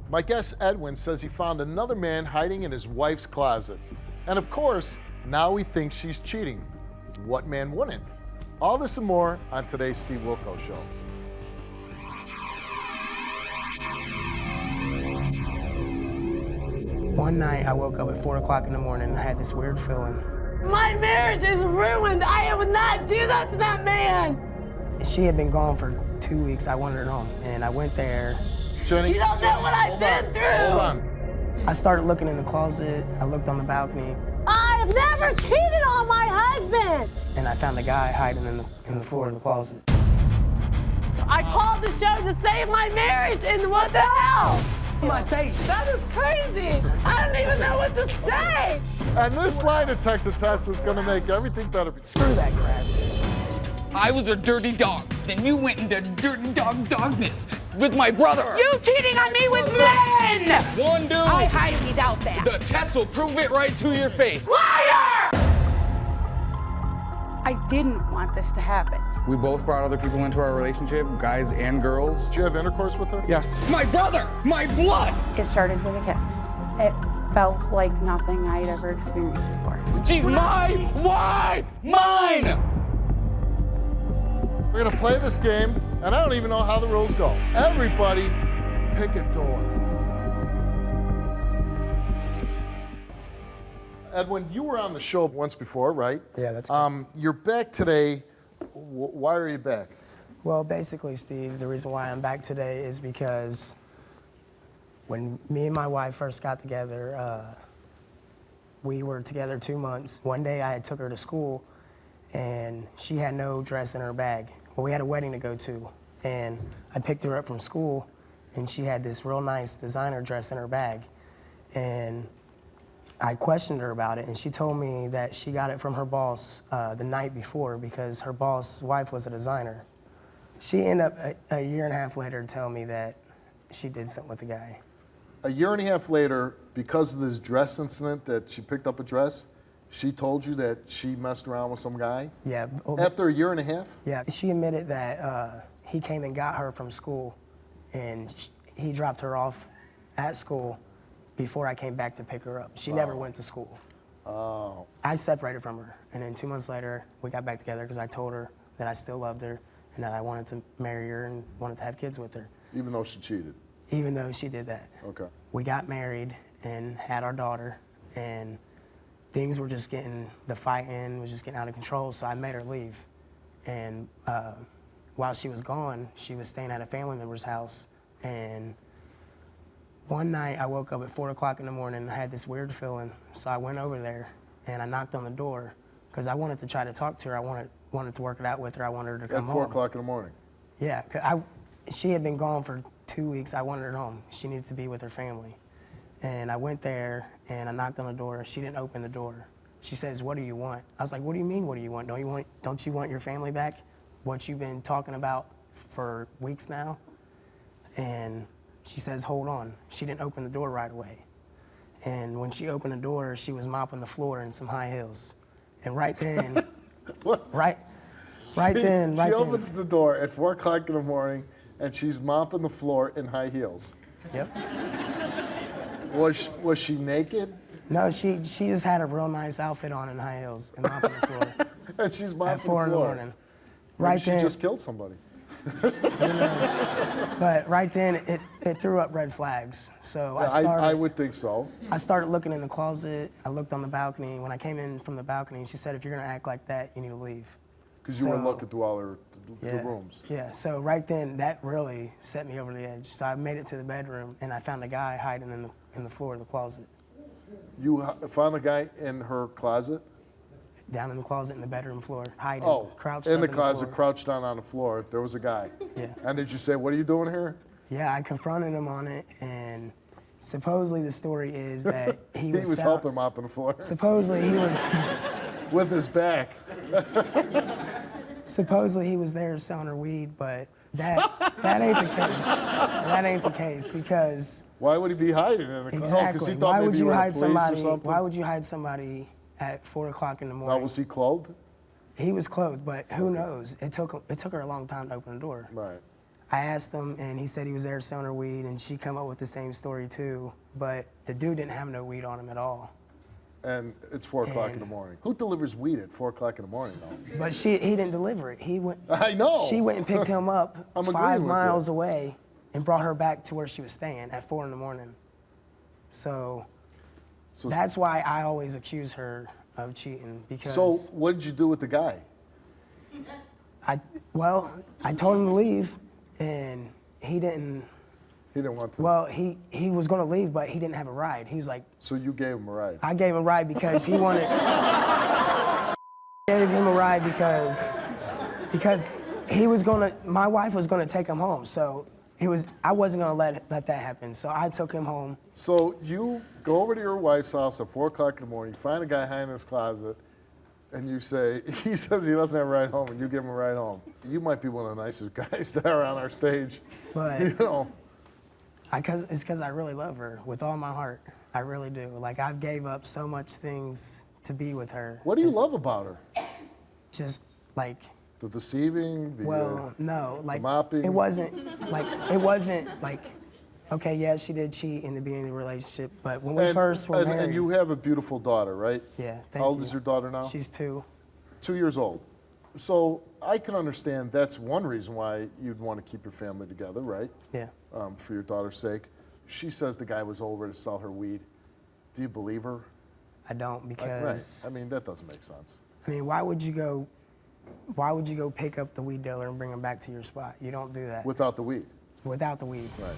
My guest Edwin says he found another man hiding in his wife's closet. And of course, now he thinks she's cheating. What man wouldn't? All this and more on today's Steve Wilkos Show. One night I woke up at 4 o'clock in the morning and I had this weird feeling. My marriage is ruined. I would not do that to that man. She had been gone for 2 weeks. I wanted her home and I went there. Jenny, You don't know what I've been through. Hold on. I started looking in the closet. I looked on the balcony. I've never cheated on my husband. And I found a guy hiding in the floor of the closet. I called the show to save my marriage, and what the hell? My face. That is crazy. I don't even know what to say. And this lie detector test is gonna make everything better. Screw that crap. I was a dirty dog. Then you went into dirty dogness with my brother. You cheating on me with men! One dude. I highly doubt that. The test will prove it right to your face. Liar! I didn't want this to happen. We both brought other people into our relationship, guys and girls. Did you have intercourse with her? Yes. My brother! My blood! It started with a kiss. It felt like nothing I had ever experienced before. She's my wife! Mine! We're gonna play this game, and I don't even know how the rules go. Everybody, pick a door. Edwin, you were on the show once before, right? Yeah, that's correct. You're back today. Why are you back? Well, basically, Steve, the reason why I'm back today is because when me and my wife first got together, we were together 2 months. One day I had took her to school and she had no dress in her bag. Well, we had a wedding to go to and I picked her up from school and she had this real nice designer dress in her bag. And I questioned her about it and she told me that she got it from her boss the night before because her boss' wife was a designer. She ended up a year and a half later telling me that she did something with the guy. A year and a half later, because of this dress incident that she picked up a dress, she told you that she messed around with some guy? Yeah. After a year and a half? Yeah, she admitted that he came and got her from school and he dropped her off at school before I came back to pick her up. She never went to school. Oh. I separated from her and then 2 months later we got back together because I told her that I still loved her and that I wanted to marry her and wanted to have kids with her. Even though she cheated? Even though she did that. Okay. We got married and had our daughter and things were just getting, the fighting was just getting out of control, so I made her leave. And while she was gone, she was staying at a family member's house and one night I woke up at 4 o'clock in the morning and I had this weird feeling, so I went over there and I knocked on the door because I wanted to try to talk to her. I wanted to work it out with her. I wanted her to come home. At 4 o'clock in the morning? Yeah, 'cause she had been gone for 2 weeks. I wanted her home. She needed to be with her family. And I went there and I knocked on the door. She didn't open the door. She says, "What do you want?" I was like, "What do you mean, what do you want? Don't you want your family back? What you've been talking about for weeks now?" And she says, "Hold on." She didn't open the door right away. And when she opened the door, she was mopping the floor in some high heels. And right then, What? right then. She opens the door at 4 o'clock in the morning and she's mopping the floor in high heels. Yep. Was she naked? No, she just had a real nice outfit on in high heels and mopping the floor. And she's mopping At 4 the in the floor. morning. Maybe Right she then, just killed somebody. who knows? But right then, it threw up red flags. So I would think so. I started looking in the closet. I looked on the balcony. When I came in from the balcony, she said, "If you're gonna act like that, you need to leave." Because you were So- looking through all the Yeah. rooms. Yeah, so right then, that really set me over the edge. So I made it to the bedroom, and I found a guy hiding in the floor of the closet. You found a guy in her closet? Down in the closet in the bedroom floor, hiding, Oh, crouched in up the closet, floor. crouched down on the floor. There was a guy. Yeah. And did you say, "What are you doing here?" Yeah, I confronted him on it, and supposedly the story is that he He was, was helping mopping the floor Supposedly he was. with his back. Supposedly he was there selling her weed, but that ain't the case. That ain't the case because Why would he be hiding in the closet? exactly. Oh, because he thought Why maybe would you you were hide the police or somebody? something? Why would you hide somebody at 4 o'clock in the Now, morning? was he clothed? He was clothed, but who knows? It took her a long time to open the door. Right. I asked him, and he said he was there selling her weed, and she come up with the same story too. But the dude didn't have no weed on him at all. And it's 4 o'clock in the morning. Who delivers weed at 4 o'clock in the morning, though? But he didn't deliver it. He went. I know. She went and picked him up I'm 5 agreeing with miles you. away and brought her back to where she was staying at 4 in the morning. So that's why I always accuse her of cheating, because. So what did you do with the guy? I told him to leave, and he didn't. He didn't want to. Well, he was gonna leave, but he didn't have a ride. He was like. So you gave him a ride? I gave him a ride because he wanted. Gave him a ride because he was gonna. My wife was gonna take him home, so I wasn't gonna let that happen. So I took him home. So you go over to your wife's house at 4 o'clock in the morning, find a guy hiding in his closet, and you say, he says he doesn't have a ride home, and you give him a ride home. You might be one of the nicest guys that are on our stage. But you know. it's because I really love her with all my heart. I really do. Like, I've gave up so much things to be with her. What do you love about her? Just like. The deceiving, no, like, the mopping. it wasn't like, okay, yeah, she did cheat in the beginning of the relationship, but when we first were married. And you have a beautiful daughter, right? Yeah, thank you. How old is your daughter now? She's 2. 2 years old. So I can understand that's one reason why you'd want to keep your family together, right? Yeah. For your daughter's sake. She says the guy was over to sell her weed. Do you believe her? I don't, because. Right. I mean, that doesn't make sense. I mean, why would you go pick up the weed dealer and bring him back to your spot? You don't do that. Without the weed. Without the weed. Right.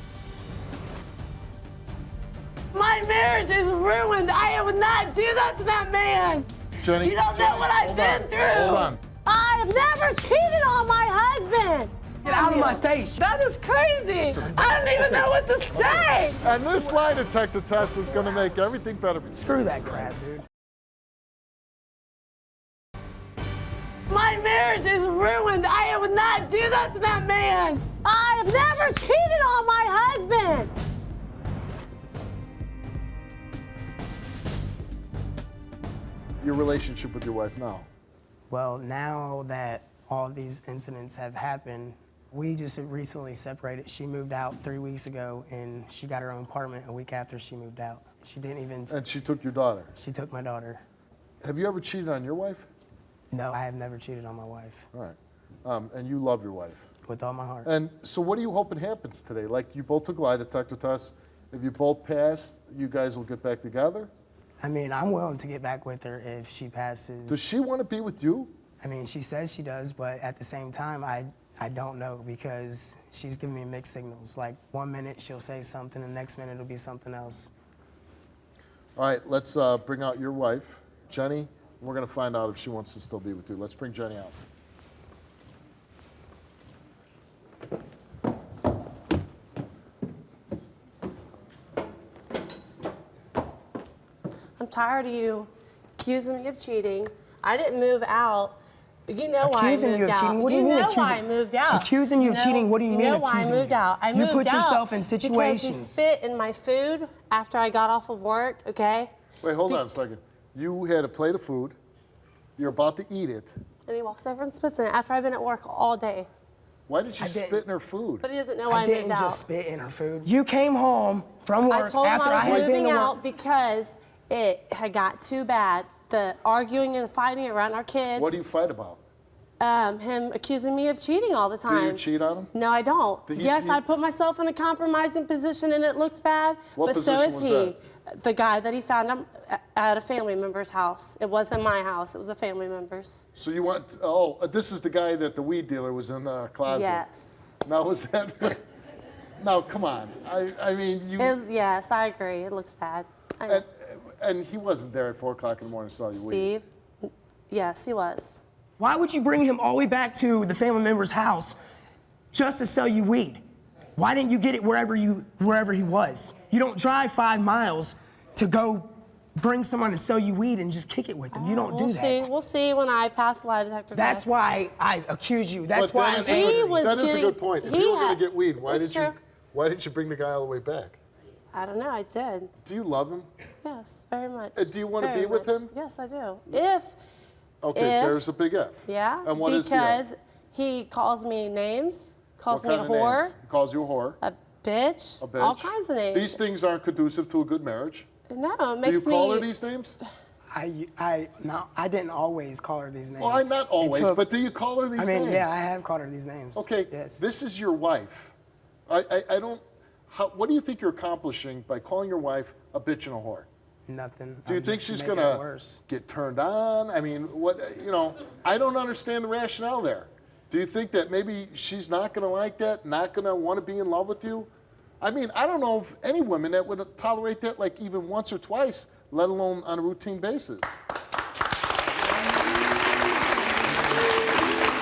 My marriage is ruined. I would not do that to that man. Jenny, You don't know what I've been through. Hold on. I've never cheated on my husband. Get out of my face. That is crazy. I don't even know what to say. And this lie detector test is going to make everything better. Screw that crap, dude. My marriage is ruined. I would not do that to that man. I've never cheated on my husband. Your relationship with your wife now. Well, now that all these incidents have happened, we just recently separated. She moved out 3 weeks ago, and she got her own apartment a week after she moved out. She didn't even. And she took your daughter. She took my daughter. Have you ever cheated on your wife? No, I have never cheated on my wife. All right. And you love your wife. With all my heart. And so what are you hoping happens today? Like, you both took lie detector tests. If you both pass, you guys will get back together? I mean, I'm willing to get back with her if she passes. Does she want to be with you? I mean, she says she does, but at the same time, I don't know, because she's giving me mixed signals. Like, 1 minute she'll say something, the next minute it'll be something else. All right, let's bring out your wife, Jenny. We're going to find out if she wants to still be with you. Let's bring Jenny out. I'm tired of you accusing me of cheating. I didn't move out. You know why I moved out. Accusing you of cheating? What do you mean accusing? You know why I moved out. Accusing you of cheating? What do you mean accusing you? You know why I moved out. I moved out. You put yourself in situations. Because he spit in my food after I got off of work, okay? Wait, hold on a second. You had a plate of food. You're about to eat it. And he walks over and spits in it after I've been at work all day. Why did she spit in her food? But he doesn't know why I moved out. I didn't just spit in her food. You came home from work I told him after I I had was been to moving out work. because it had got too bad. The arguing and fighting around our kid. What do you fight about? Him accusing me of cheating all the time. Do you cheat on him? No, I don't. Yes, I put myself in a compromising position and it looks bad. What but so position is was he. The guy that he found at a family member's house. It wasn't my house. It was a family member's. So you want? This is the guy that the weed dealer was in the closet. Yes. Now was that? Now come on. I mean you. Yes, I agree. It looks bad. And he wasn't there at 4 o'clock in the morning to sell you weed. Steve. Yes, he was. Why would you bring him all the way back to the family member's house just to sell you weed? Why didn't you get it wherever he was? You don't drive 5 miles to go bring someone to sell you weed and just kick it with them. You don't do that. We'll see when I pass the lie detector test. That's why I accuse you. That's why I'm angry. angry. That is a good point. If you were going to get weed, why did you bring the guy all the way back? I don't know. I did. Do you love him? Yes, very much. Do you want to be with him? Yes, I do. Okay, there's a big if. Yeah. And what is the if? Because he calls me names Calls What me a kind of whore, names? He calls you a whore. a bitch, A bitch. all kinds of names. These things aren't conducive to a good marriage. No, it Do makes you call me. her these names? No, I didn't always call her these names. Well, I'm not always, It took- but do you call her these names? I mean, yeah, I have called her these names. Okay, Yes. this is your wife. I don't. What do you think you're accomplishing by calling your wife a bitch and a whore? Nothing. Do you I'm think just she's making gonna it worse. get turned on? I mean, what? I don't understand the rationale there. Do you think that maybe she's not gonna like that, not gonna want to be in love with you? I mean, I don't know of any women that would tolerate that like even once or twice, let alone on a routine basis.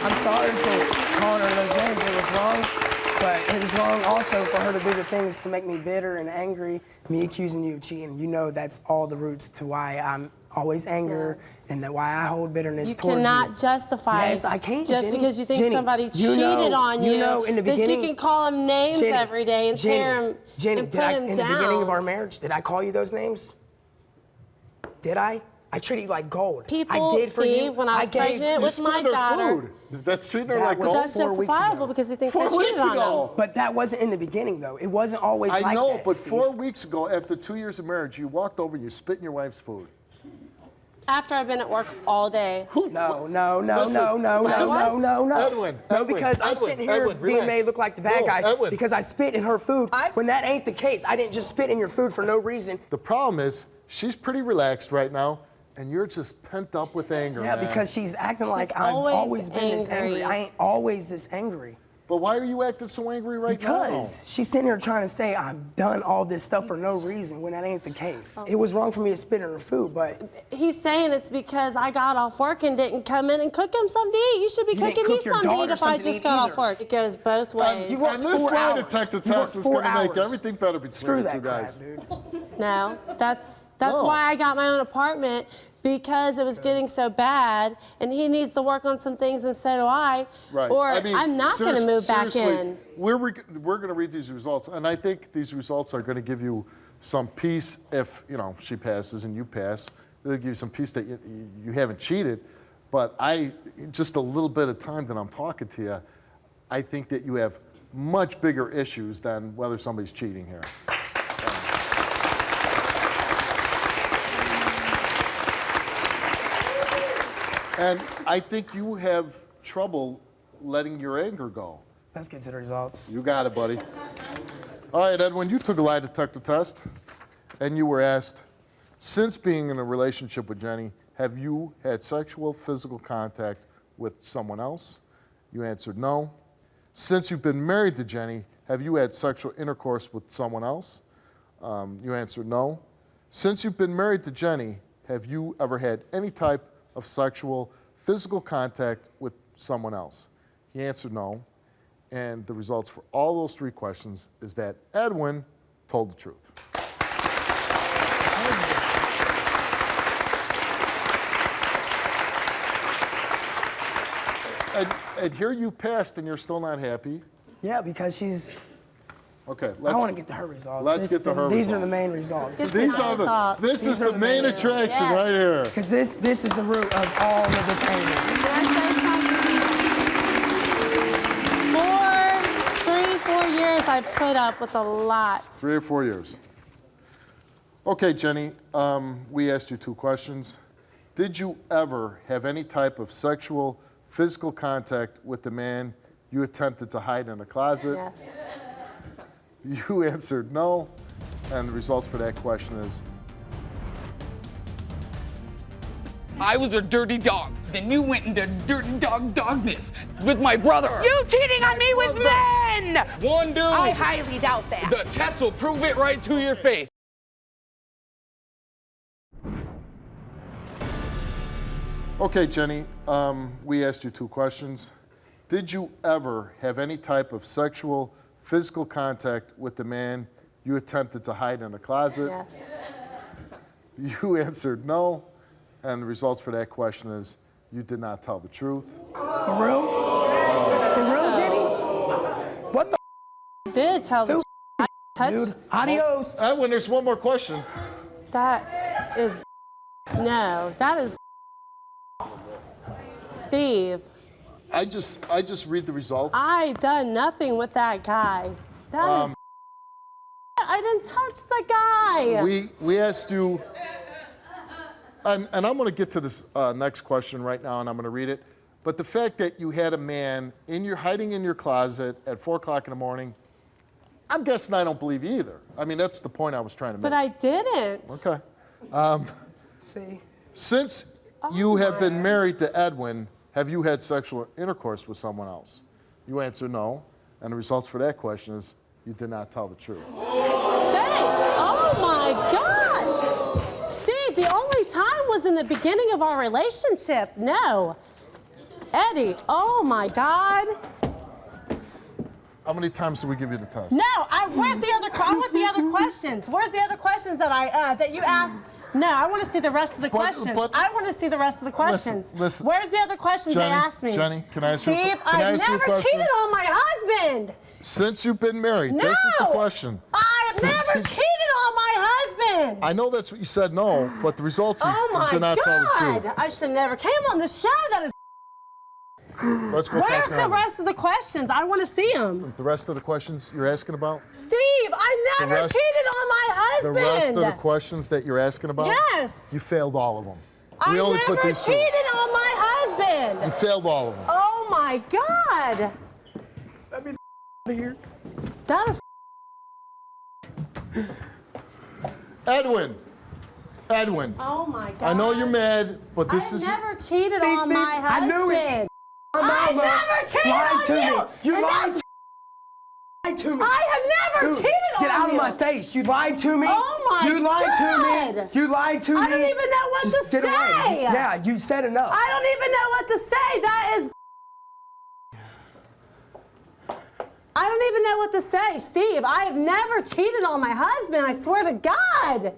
I'm sorry for calling her those names. It was wrong. But it was wrong also for her to do the things to make me bitter and angry, me accusing you of cheating. You know that's all the roots to why I'm always angry and that why I hold bitterness towards you. You cannot justify Yes, I can, just Jenny. because you think Jenny, somebody you cheated know- on you you, know in the that beginning- you can call them names Jenny, every day and tear them Jenny, and did put I, them in down. the beginning of our marriage, did I call you those names? Did I? I treated you like gold. People, I did for you. Steve, when I was pregnant with my spit her daughter, food. That's treating her That like was- gold. that's 4 weeks justifiable ago. because he thinks 4 I cheated weeks on ago. him. But that wasn't in the beginning, though. It wasn't always I like know, that, but Steve. 4 weeks ago, after 2 years of marriage, you walked over and you spit in your wife's food. After I've been at work all day. No, Listen, Edwin, No, because I'm Edwin, sitting here Edwin, being relax. made look like the bad No, guy Edwin. because I spit in her food. When that ain't the case, I didn't just spit in your food for no reason. The problem is, she's pretty relaxed right now, and you're just pent up with anger, Yeah, man. because she's acting like He's I've always always been this angry. angry. I ain't always this angry. But why are you acting so angry right now? Because she's sitting here trying to say I've done all this stuff for no reason when that ain't the case. Oh. It was wrong for me to spit in her food, but He's saying it's because I got off work and didn't come in and cook him something to eat. You should be You didn't cooking me cook your something to daughter eat if I something to just eat got either. off work. It goes both ways. you worked And this 4 lie hours. detector You test worked is 4 going to make hours. everything better between Screw you that two crap, guys. dude. No, that's No. why I got my own apartment, because it was getting so bad, and he needs to work on some things, and so do I. Right. Or I mean, I'm not going to move back seriously, in. We're going to read these results, and I think these results are going to give you some peace if she passes and you pass. It'll give you some peace that you haven't cheated. But just a little bit of time that I'm talking to you, I think that you have much bigger issues than whether somebody's cheating here. And I think you have trouble letting your anger go. Let's get to the results. You got it, buddy. All right, Edwin, you took a lie detector test, and you were asked, since being in a relationship with Jenny, have you had sexual physical contact with someone else? You answered no. Since you've been married to Jenny, have you had sexual intercourse with someone else? You answered no. Since you've been married to Jenny, have you ever had any type of sexual physical contact with someone else? He answered no. And the results for all those 3 questions is that Edwin told the truth. And here you passed and you're still not happy. Yeah, because she's. Okay, I want to get to her results. let's get to her These are the results. main results. Get This These is are the the main main attraction Yeah. right here. Because this is the root of all of this anger. Can I say something? 4 years I put up with a lot. 3 or 4 years. Okay, Jenny, we asked you 2 questions. Did you ever have any type of sexual, physical contact with the man you attempted to hide in a closet? Yes. You answered no, and the results for that question is I was a dirty dog. Then you went into dirty dogness with my brother. You cheating on me with men! One dude. I highly doubt that. The test will prove it right to your face. Okay, Jenny, we asked you 2 questions. Did you ever have any type of sexual, physical contact with the man you attempted to hide in a closet? Yes. You answered no, and the results for that question is you did not tell the truth. For real? For real, Jenny? What the Did tell the Dude, I touched. dude? Adios. Edwin, there's one more question. That is no. That is Steve. I just read the results. I done nothing with that guy. That is. I didn't touch the guy. We asked you, and I'm going to get to this next question right now, and I'm going to read it. But the fact that you had a man hiding in your closet at 4 o'clock in the morning, I'm guessing I don't believe you either. I mean, that's the point I was trying to make. But I didn't. Okay. See? Since you have been married to Edwin, have you had sexual intercourse with someone else? You answer no, and the results for that question is you did not tell the truth. Oh my God! Steve, the only time was in the beginning of our relationship. No. Eddie, oh my God. How many times did we give you the test? No, where's the other, I want the other questions. Where's the other questions that you asked? No, I want to see the rest of the questions. I want to see the rest of the questions. Listen. Where's the other questions Jenny, they asked me? Jenny, can I ask you a Steve, question? I've never cheated on my husband. Since you've been married, No, this is the question. I've never cheated on my husband. I know that's what you said no, but the results is Oh you my did not tell the God! truth. I should never came on the show. That is. Let's go talk Where's to the him. rest of the questions? I want to see them. The rest of the questions you're asking about? Steve, I never rest- cheated on my husband. The rest of the questions that you're asking about? Yes. You failed all of them. I only never put these two. cheated on my husband. You failed all of them. Oh my God. Let me out of here. That is. Edwin. Oh my God. I know you're mad, but this I is. never cheated See, on Steve, my husband. I knew it. I Mama never cheated lied on to you. me. You And lied that's- to me. I have never Dude, cheated on you. Get out of my face. You lied to me. Oh my You lied God. to me. You lied to me. I don't even know what Just to get say. away. Yeah, you said enough. I don't even know what to say. That is. I don't even know what to say, Steve. I have never cheated on my husband. I swear to God.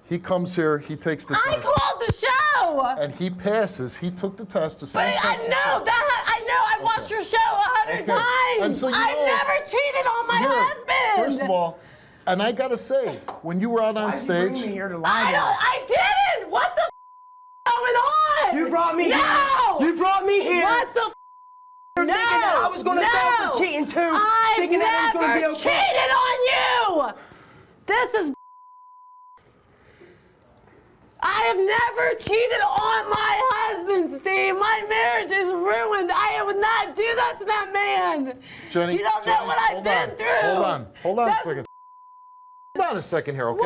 He comes here, he takes the I test, called the show. and he passes. He took the test, the But same I test. you know took. that. I know. I watched your show 100 Okay. times. And so you I've know- never cheated on my Here, husband. First of all, and I gotta say, when you were out on Why'd you bring stage, me here to lie to me? I didn't. What the going on? You brought me no. here. You brought me here. What the You're thinking that I was going to fail for cheating too. Thinking that it was going to be okay. cheated on you. This is. I have never cheated on my husband, Steve. My marriage is ruined. I would not do that to that man. Jenny, you don't know what I've hold been on, through. Hold on a That's- second. Hold on a second here, okay?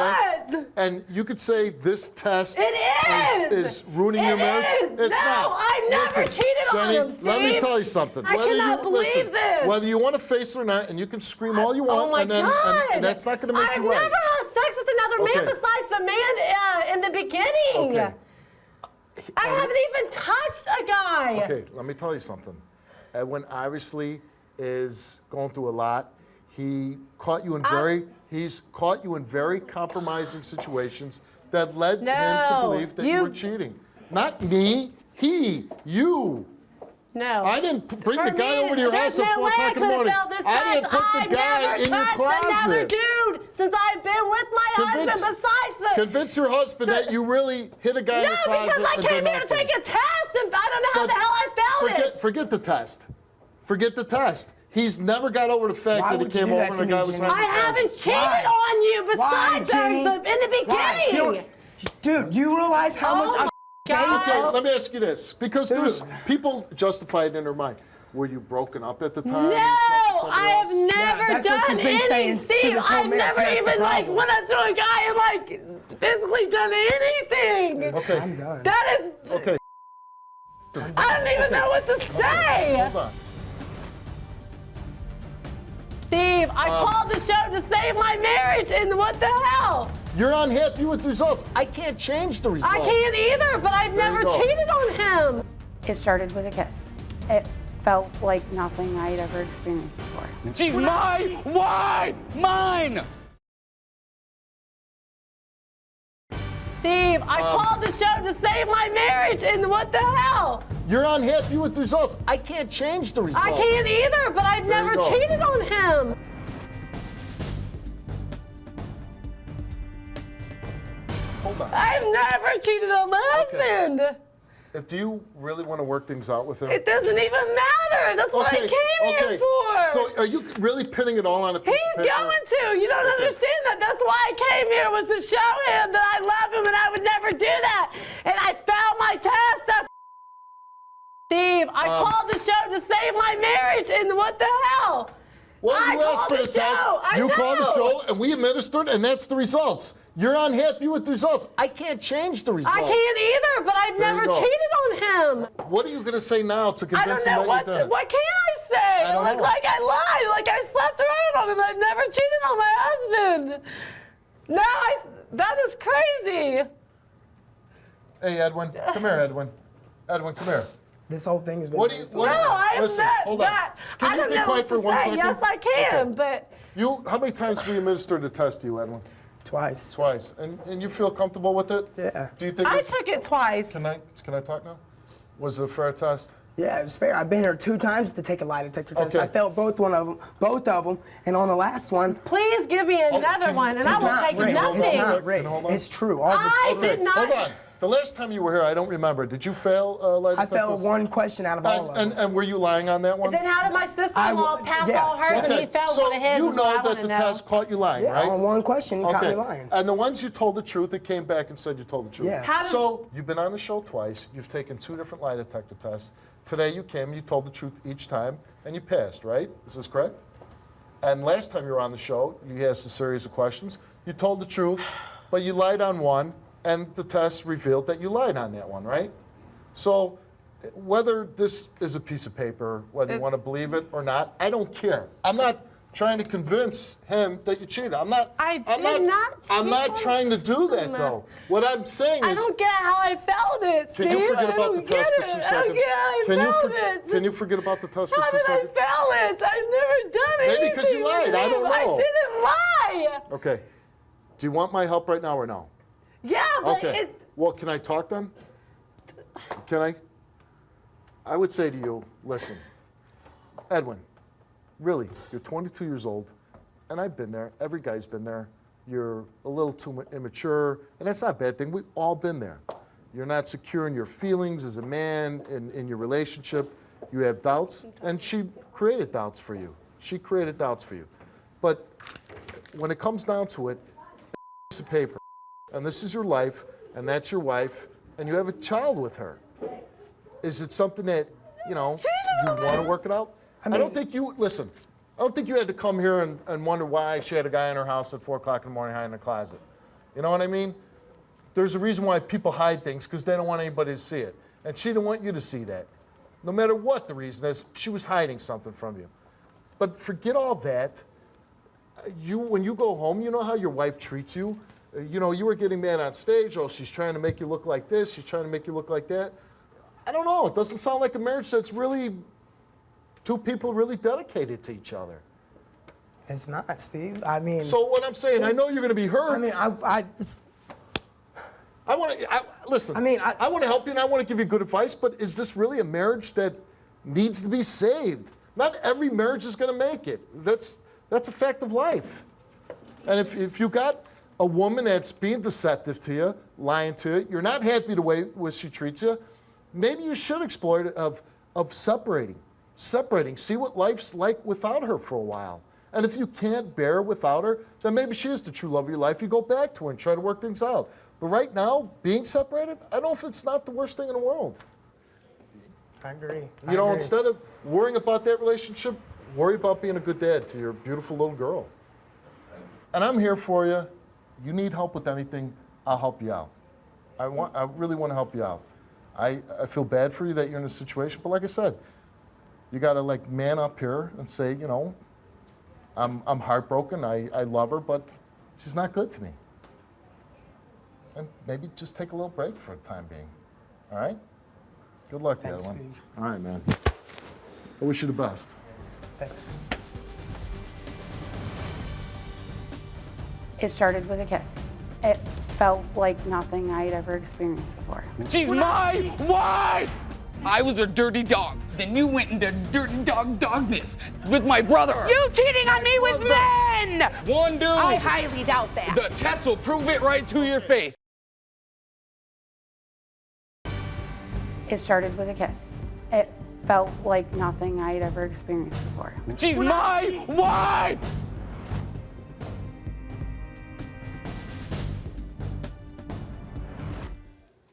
What? And you could say this test It is ruining your marriage. It is. It's No, not. I've never cheated Jenny, on him, Steve. let me tell you something. I cannot believe this. Whether you want to face it or not, and you can scream all you want, Oh my and then God. and that's not going to make I've you right. never had sex with another man Okay. besides the man in the beginning. Okay. I haven't even touched a guy. Okay, let me tell you something. Edwin obviously is going through a lot. He's caught you in very compromising situations that led him to No, believe that you were cheating. Not me, you. No. I didn't bring For the guy me, over to your there's house at no 4 way o'clock in the morning. I didn't put the guy in your I've never touched another closet. dude since I've been with my husband besides the... Convince your husband that you really hit a guy in No, the closet. because I and did came here to nothing. take a test and I don't know how the hell I found it. Forget the test. Forget the test. He's never got over the fact Why that he would you came do over that and to the me, guy was Jenny? hiding I in the haven't closet. cheated on you besides Jenny? in the Why? beginning. Dude, do you realize how much I'm God. Okay, let me ask you this. Because there's people justify it in their mind. Were you broken up at the time? No, You slept with I have somebody else? never that's what done she's been any, saying Steve. through this whole I've marriage, never that's the even problem. went up to a guy and physically done anything. Okay. I'm done. That is, Okay. I don't even know what to say. Hold on. Steve, I called the show to save my marriage, and what the hell? You're unhappy with the results. I can't change the results. I can't either, but I've There you never go. cheated on him. It started with a kiss. It felt like nothing I'd ever experienced before. She's my wife! Mine! Steve, I called the show to save my marriage, and what the hell? You're unhappy with the results. I can't change the results. I can't either, but I've There you never go. cheated on him. Hold on. I've never cheated on my husband. do you really want to work things out with him? It doesn't even matter. That's what I came here for. So are you really pinning it all on a piece of paper? He's going to. You don't understand that. That's why I came here, was to show him that I love him and I would never do that. And I failed my test. That's Steve. I called the show to save my marriage, and what the hell? Well, I you asked for the called test. show. You called the know. show, and we administered, and that's the results. You're unhappy with the results. I can't change the results. I can't either, but I've There you never go. cheated on him. What are you going to say now to I convince don't know him what. that you did? What can I say? I don't know. Like I lied. Like I slept around on him. I've never cheated on my husband. No, that is crazy. Hey, Edwin, come here, Edwin. Edwin, come here. This whole thing's been. What do you? No, I am listen, not. hold on. Can I you don't be know quiet what for to 1 say. second? Yes, I can, Okay. but How many times we administered the test to you, Edwin? Twice. Twice. And you feel comfortable with it? Yeah. Do you think I it's, took it twice. Can I talk now? Was it a fair test? Yeah, it was fair. I've been here 2 times to take a lie detector test. Okay. I failed both of them, and on the last one, Please give me another can- one, and I it's will not take rigged. nothing. It's not Can you rigged. hold on? It's true. All I the, did not. Hold on. The last time you were here, I don't remember. Did you fail lie I detector failed test? 1 question out of all of them. And were you lying on that one? Then how did my sister-in-law pass yeah. all hers and he failed so one of his? you is what I know that wanna the know. test caught you lying, Yeah, right? on 1 question, you caught me lying. And the ones you told the truth, it came back and said you told the truth. Yeah. How did- So you've been on the show twice. You've taken 2 different lie detector tests. Today you came, you told the truth each time, and you passed, right? Is this correct? And last time you were on the show, you asked a series of questions. You told the truth, but you lied on one, and the test revealed that you lied on that one, right? So whether this is a piece of paper, whether you want to believe it or not, I don't care. I'm not trying to convince him that you cheated. I'm not not I'm cheat not on trying to do that him. though. What I'm saying I is, don't get how I failed it, Steve. can you forget I about the don't test for get 2 it. seconds? I don't get how I failed it. Can you forget about the test for How 2 did I seconds? fail it? I've never done anything. Maybe 'cause you lied. I don't know. I didn't lie. Okay. Do you want my help right now or no? Yeah, but Okay. Well, can I talk then? Can I? I would say to you, listen, Edwin, really, you're 22 years old, and I've been there. Every guy's been there. You're a little too immature, and that's not a bad thing. We've all been there. You're not secure in your feelings as a man, in your relationship. You have doubts, and she created doubts for you. She created doubts for you. But when it comes down to it, it's a piece of paper, and this is your life, and that's your wife, and you have a child with her. Is it something that, you want to work it out? I don't think you, listen, I don't think you had to come here and wonder why she had a guy in her house at 4 o'clock in the morning hiding in the closet. You know what I mean? There's a reason why people hide things, because they don't want anybody to see it. And she didn't want you to see that. No matter what the reason is, she was hiding something from you. But forget all that. When you go home, you know how your wife treats you? You were getting mad on stage. Oh, she's trying to make you look like this. She's trying to make you look like that. I don't know. It doesn't sound like a marriage that's really 2 people really dedicated to each other. It's not, Steve. I mean. So what I'm saying, I know you're going to be hurt. I mean, I want to listen. I want to help you and I want to give you good advice. But is this really a marriage that needs to be saved? Not every marriage is going to make it. That's a fact of life. And if you got a woman that's being deceptive to you, lying to you, you're not happy the way she treats you, maybe you should explore it of separating, see what life's like without her for a while. And if you can't bear without her, then maybe she is the true love of your life. You go back to her and try to work things out. But right now, being separated, I don't know if it's not the worst thing in the world. I agree. Instead of worrying about that relationship, worry about being a good dad to your beautiful little girl. And I'm here for you. You need help with anything, I'll help you out. I really want to help you out. I feel bad for you that you're in this situation, but like I said, you got to man up here and say, I'm heartbroken. I love her, but she's not good to me. And maybe just take a little break for the time being. All right? Good luck, Thanks, Edwin. Steve. All right, man. I wish you the best. Thanks. It started with a kiss. It felt like nothing I'd ever experienced before. She's my wife! I was a dirty dog. Then you went into dirty dogness with my brother. You cheating on me with men! One dude. I highly doubt that. The test will prove it right to your face. It started with a kiss. It felt like nothing I'd ever experienced before. She's my wife!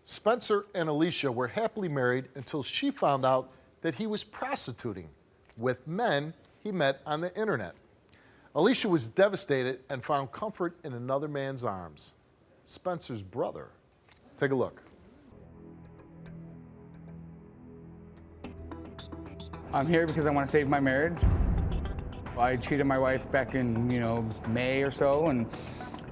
Spencer and Alicia were happily married until she found out that he was prostituting with men he met on the internet. Alicia was devastated and found comfort in another man's arms, Spencer's brother. Take a look. I'm here because I want to save my marriage. I cheated my wife back in, May or so, and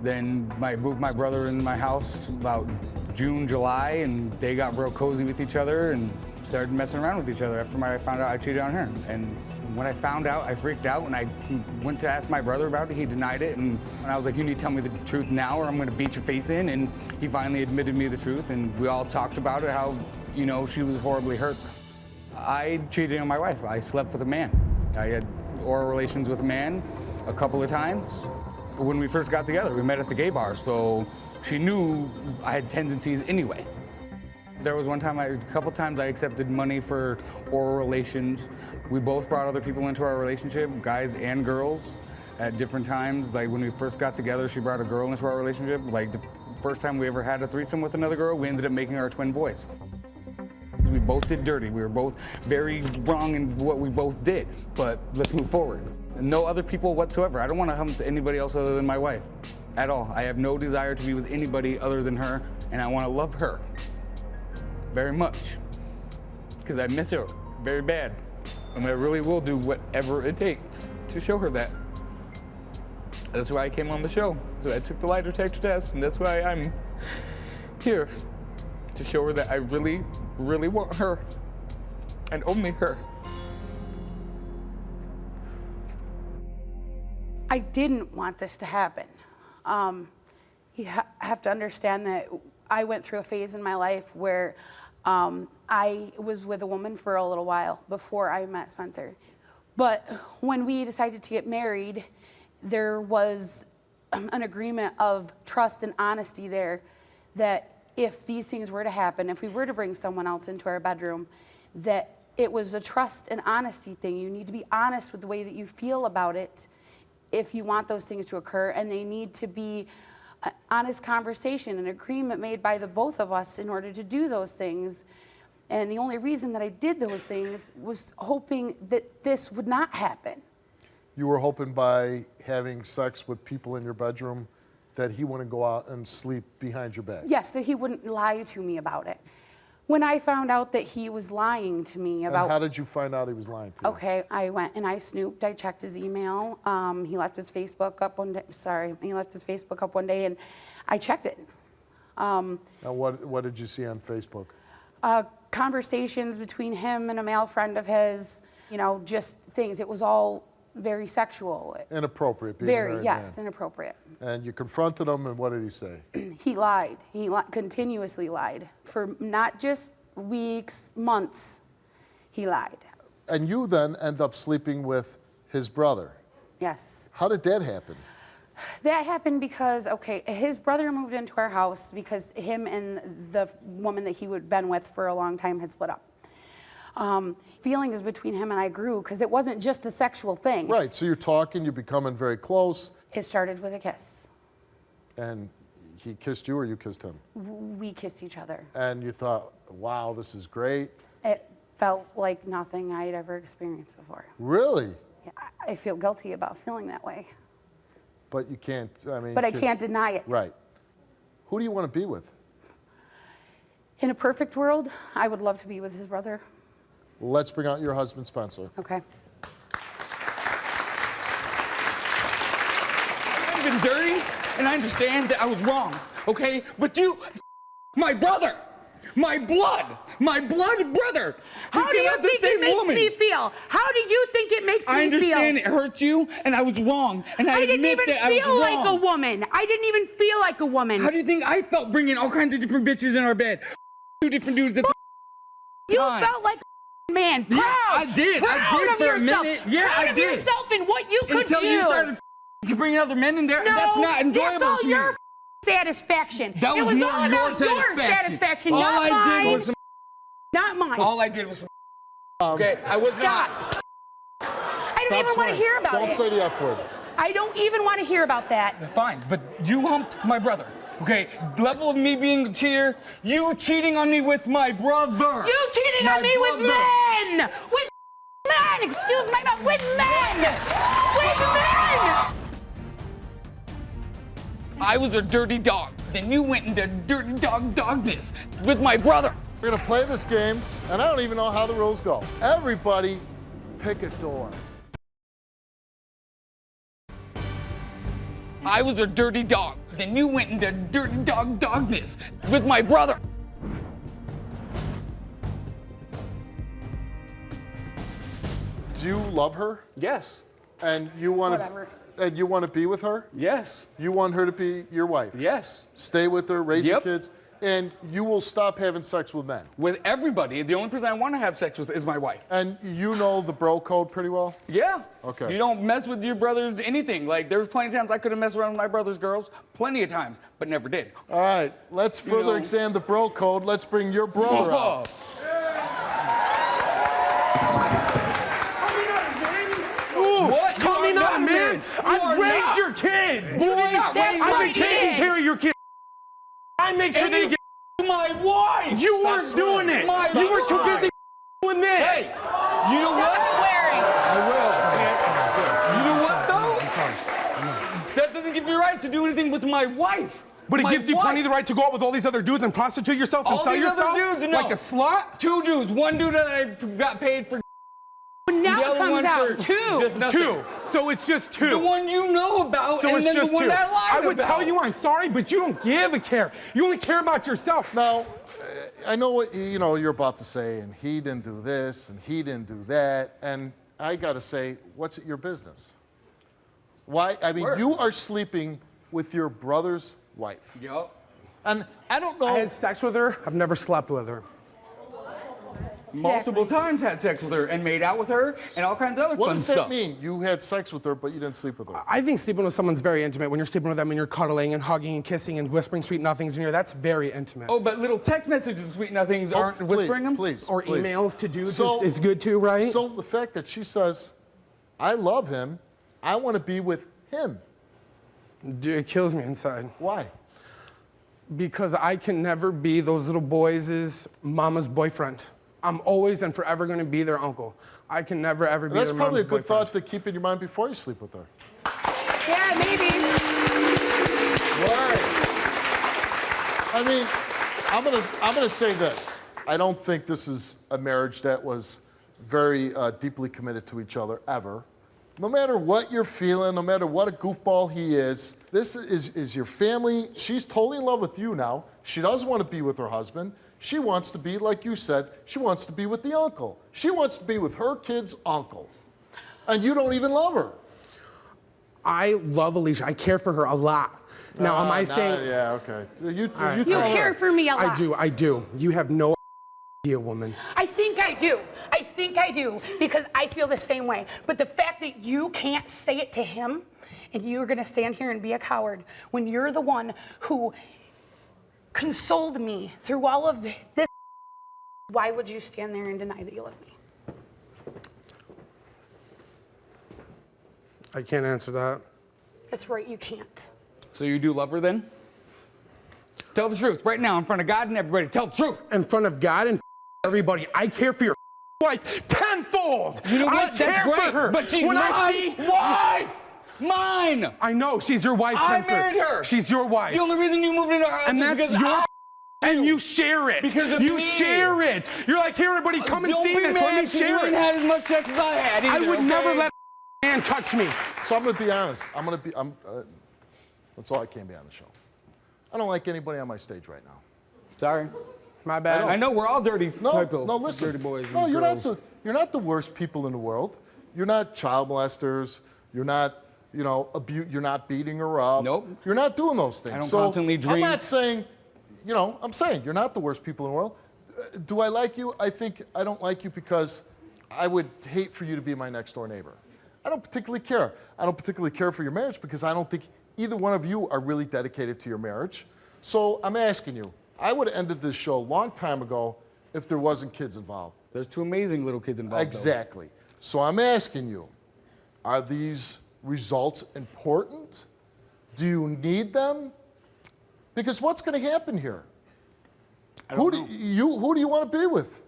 then I moved my brother in my house about June, July, and they got real cozy with each other and started messing around with each other after I found out I cheated on her. And when I found out, I freaked out, and I went to ask my brother about it. He denied it, and I was like, you need to tell me the truth now or I'm gonna beat your face in. And he finally admitted me the truth, and we all talked about it, how, she was horribly hurt. I cheated on my wife. I slept with a man. I had oral relations with a man a couple of times. When we first got together, we met at the gay bar, so she knew I had tendencies anyway. There was a couple times I accepted money for oral relations. We both brought other people into our relationship, guys and girls, at different times. Like when we first got together, she brought a girl into our relationship. Like the first time we ever had a threesome with another girl, we ended up making our twin boys. We both did dirty. We were both very wrong in what we both did, but let's move forward. No other people whatsoever. I don't want to hump anybody else other than my wife at all. I have no desire to be with anybody other than her, and I want to love her very much because I miss her very bad, and I really will do whatever it takes to show her that. That's why I came on the show. So I took the lie detector test, and that's why I'm here, to show her that I really, really want her, and only her. I didn't want this to happen. You have to understand that I went through a phase in my life where I was with a woman for a little while before I met Spencer. But when we decided to get married, there was an agreement of trust and honesty there that if these things were to happen, if we were to bring someone else into our bedroom, that it was a trust and honesty thing. You need to be honest with the way that you feel about it if you want those things to occur, and they need to be an honest conversation, an agreement made by the both of us in order to do those things. And the only reason that I did those things was hoping that this would not happen. You were hoping by having sex with people in your bedroom that he wouldn't go out and sleep behind your back? Yes, that he wouldn't lie to me about it. When I found out that he was lying to me about... And how did you find out he was lying to you? Okay, I went and I snooped. I checked his email. He left his Facebook up one day. He left his Facebook up one day, and I checked it. Now, what did you see on Facebook? Conversations between him and a male friend of his. Just things. It was all very sexual. Inappropriate. Being Very, a married yes, man. Inappropriate. And you confronted him, and what did he say? He lied. He continuously lied for not just weeks, months. He lied. And you then end up sleeping with his brother. Yes. How did that happen? That happened because, his brother moved into our house because him and the woman that he had been with for a long time had split up. Feelings between him and I grew because it wasn't just a sexual thing. Right, so you're talking, you're becoming very close. It started with a kiss. And he kissed you or you kissed him? We kissed each other. And you thought, wow, this is great? It felt like nothing I'd ever experienced before. Really? Yeah, I feel guilty about feeling that way. But you can't, But I can't deny it. Right. Who do you want to be with? In a perfect world, I would love to be with his brother. Let's bring out your husband, Spencer. Okay. I've been dirty, and I understand that I was wrong, okay? But you, my brother, my blood brother. How do you think it makes me feel? How do you think it makes me feel? I understand it hurts you, and I was wrong, and I didn't admit even that I was feel like wrong. a woman. I didn't even feel like a woman. How do you think I felt bringing all kinds of different bitches in our bed? Two different dudes at the You time. felt like a man. Proud. Yeah, I did. Proud I did of for yourself. a minute. Yeah, Proud I of did. yourself and what you could Until do. you started to bring other men in there, and that's not enjoyable that's all to your me. satisfaction. That it was was more all your about your satisfaction. satisfaction, All not I mine. did was Not not mine. All I did was some okay? I was Stop. not. I don't even want to hear about it. Don't say the F word. I don't even want to hear about that. Fine, but you humped my brother. Okay, level of me being a cheater, you cheating on me with my brother. You cheating My on me with brother. men! With men! Excuse my mouth. With men! With men! I was a dirty dog. Then you went into dirty dogness with my brother. We're gonna play this game, and I don't even know how the rules go. Everybody, pick a door. I was a dirty dog. Then you went into dirty dogness with my brother. Do you love her? Yes. And you want Whatever. to? And you want to be with her? Yes. You want her to be your wife? Yes. Stay with her, raise your Yep. kids, and you will stop having sex with men. With everybody. The only person I want to have sex with is my wife. And you know the bro code pretty well? Yeah. Okay. You don't mess with your brother's anything. Like, there was plenty of times I could have messed around with my brother's girls. Plenty of times, but never did. All right, let's further know- examine the bro code. Let's bring your brother Whoa. out. What? Call me You are not a man. You I've are raised not. your kids. You did not That's raise my I've my been kid. taking care of your kids. I make sure And they you get. my wife. You Stop weren't doing it. My You were too wife. busy doing Hey, this. you know what? Swearing. You know what, though? That doesn't give you a right to do anything with my wife. But it My gives you wife. plenty the right to go out with all these other dudes and prostitute yourself and All sell these yourself other dudes, no. like a slut. 2 dudes. 1 dude that I got paid for. Now The it other comes one out. for 2. just nothing. 2. So it's just 2. The one you know about, So and it's then just the one 2. that lied I would about. tell you I'm sorry, but you don't give a care. You only care about yourself. Now, I know what you're about to say, and he didn't do this, and he didn't do that, and I got to say, what's your business? Why? I mean, Word. you are sleeping with your brother's wife, Yup. and I don't know. I had sex with her. I've never slept with her. Multiple times had sex with her and made out with her and all kinds of other What fun does stuff. that mean? You had sex with her, but you didn't sleep with her. I think sleeping with someone's very intimate. When you're sleeping with them and you're cuddling and hugging and kissing and whispering sweet nothings in your ear, that's very intimate. Oh, but little text messages and sweet nothings Oh, aren't whispering them? Please, Or please. emails to dudes So- is good too, right? So the fact that she says, "I love him, I want to be with him," Dude, it kills me inside. why? Because I can never be those little boys' mama's boyfriend. I'm always and forever going to be their uncle. I can never ever be That's their probably a mom's good boyfriend. thought to keep in your mind before you sleep with her. Yeah, maybe. Right. I mean, I'm gonna say this. I don't think this is a marriage that was very deeply committed to each other ever. No matter what you're feeling, no matter what a goofball he is, this is your family. She's totally in love with you now. She doesn't want to be with her husband. She wants to be, like you said, she wants to be with the uncle. She wants to be with her kid's uncle. And you don't even love her. I love Alicia. I care for her a lot. Now, am I saying... Yeah, okay. So you right. You tell care her. for me a lot. I do. You have no idea, woman. I think I do. I think I do because I feel the same way. But the fact that you can't say it to him and you're going to stand here and be a coward when you're the one who consoled me through all of this, why would you stand there and deny that you love me? I can't answer that. That's right, you can't. So you do love her then? Tell the truth right now in front of God and everybody. Tell the truth. In front of God and everybody, I care for your wife tenfold. You know what? I care That's great. for her. But she's when my I see wife. Mine. I know she's your wife, I Spencer. married her. She's your wife. The only reason you moved into our house And is that's because your I and you share it. Because of you me. share it. You're like, here, everybody, come and Don't see be this. mad Let me 'cause you share ain't it. had as much sex as I had. I either, would never okay? let man touch me. So I'm gonna be honest. That's all I can be on the show. I don't like anybody on my stage right now. Sorry. My bad. I know we're all dirty type of No, listen. dirty boys and no, you're girls. you're not the worst people in the world. You're not child molesters. You're not, you're not beating her up. Nope. You're not doing those things. I don't so constantly I'm drink. not saying, I'm saying you're not the worst people in the world. Do I like you? I think I don't like you because I would hate for you to be my next door neighbor. I don't particularly care. I don't particularly care for your marriage because I don't think either one of you are really dedicated to your marriage. So I'm asking you, I would have ended this show a long time ago if there wasn't kids involved? There's two amazing little kids involved. Exactly. So I'm asking you, are these results important? Do you need them? Because what's going to happen here? Who do you want to be with?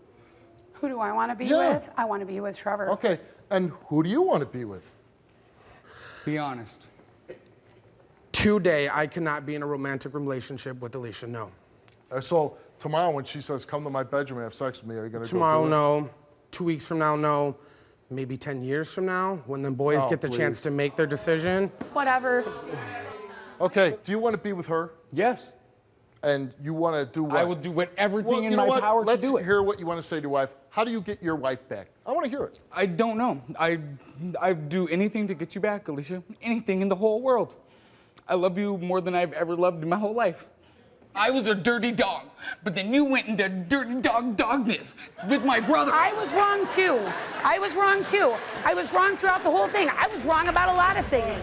Who do I want to be Yeah. with? I want to be with Trevor. Okay, and who do you want to be with? Be honest. Today, I cannot be in a romantic relationship with Alicia, no. So tomorrow when she says, come to my bedroom and have sex with me, are you going to Tomorrow, go do it? no. 2 weeks from now, no. Maybe 10 years from now, when the boys Oh, get the chance please. to make their decision. Whatever. Okay, do you want to be with her? Yes. And you want to do what? I will do everything in you know my what? power Let's to do it. hear what you want to say to your wife. How do you get your wife back? I want to hear it. I don't know. I do anything to get you back, Alicia. Anything in the whole world. I love you more than I've ever loved in my whole life. I was a dirty dog, but then you went into dirty dogness with my brother. I was wrong too. I was wrong too. I was wrong throughout the whole thing. I was wrong about a lot of things.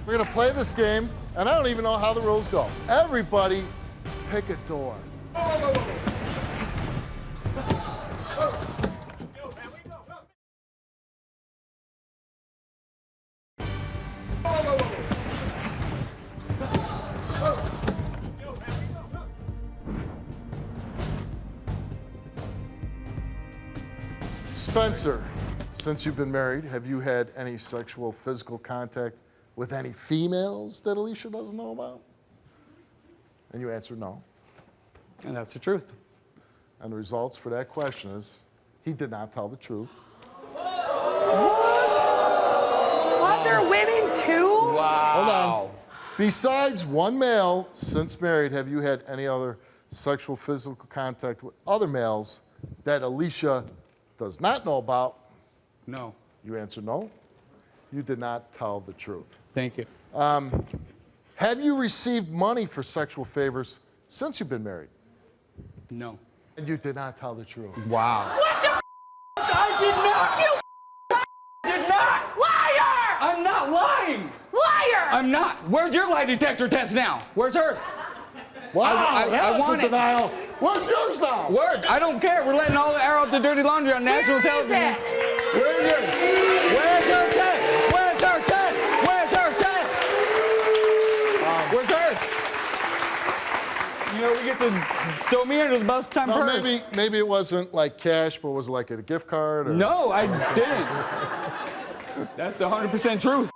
We're going to play this game, and I don't even know how the rules go. Everybody pick a door. Spencer, since you've been married, have you had any sexual, physical contact with any females that Alicia doesn't know about? And you answered no. And that's the truth. And the results for that question is he did not tell the truth. Other women too? Hold on. Besides one male, since married, have you had any other sexual, physical contact with other males that Alicia does not know about? No. You answered no. You did not tell the truth. Thank you. Have you received money for sexual favors since you've been married? No. And you did not tell the truth. Wow. I did not! You did not! Liar! I'm not lying! Liar! I'm not. Where's your lie detector test now? Where's hers? Wow, I want it. denial. Where's yours now? Word. I don't care. We're letting all the air out the dirty laundry on national Where is television. it? Where's yours? Where's her test? Where's her test? Where's her test? Where's hers? You know, we get to throw me under the bus time No, hers. maybe it wasn't like cash, but was it like a gift card? Or... No, I didn't. That's the 100% truth.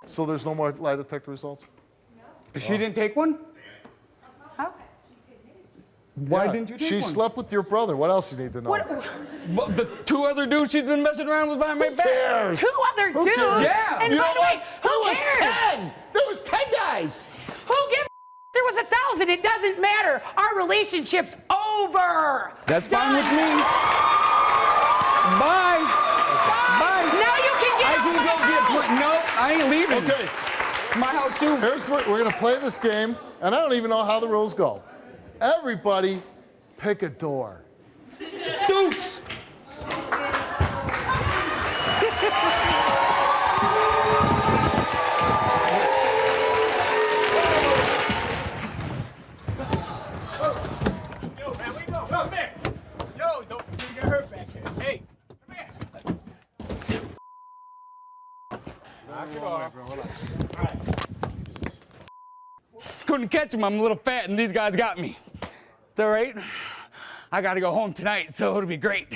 So there's no more lie detector results? She didn't take one? Why Yeah, didn't you take She one? slept with your brother. What else you need to know? Well, the two other dudes she's been messing around with behind my back. cares? Two other Who dudes? cares? Yeah. And You by know the way, what? who cares? There was 10 guys. Who gives there was 1,000? It doesn't matter. Our relationship's over. That's fine with me. Bye. Bye. Now you can get I out can my go house. get. No, I ain't leaving. Okay, My house too. here's what we're going to play this game, and I don't even know how the rules go. Everybody pick a door. Deuce. Couldn't catch him. I'm a little fat, and these guys got me. It's all right. I gotta go home tonight, so it'll be great.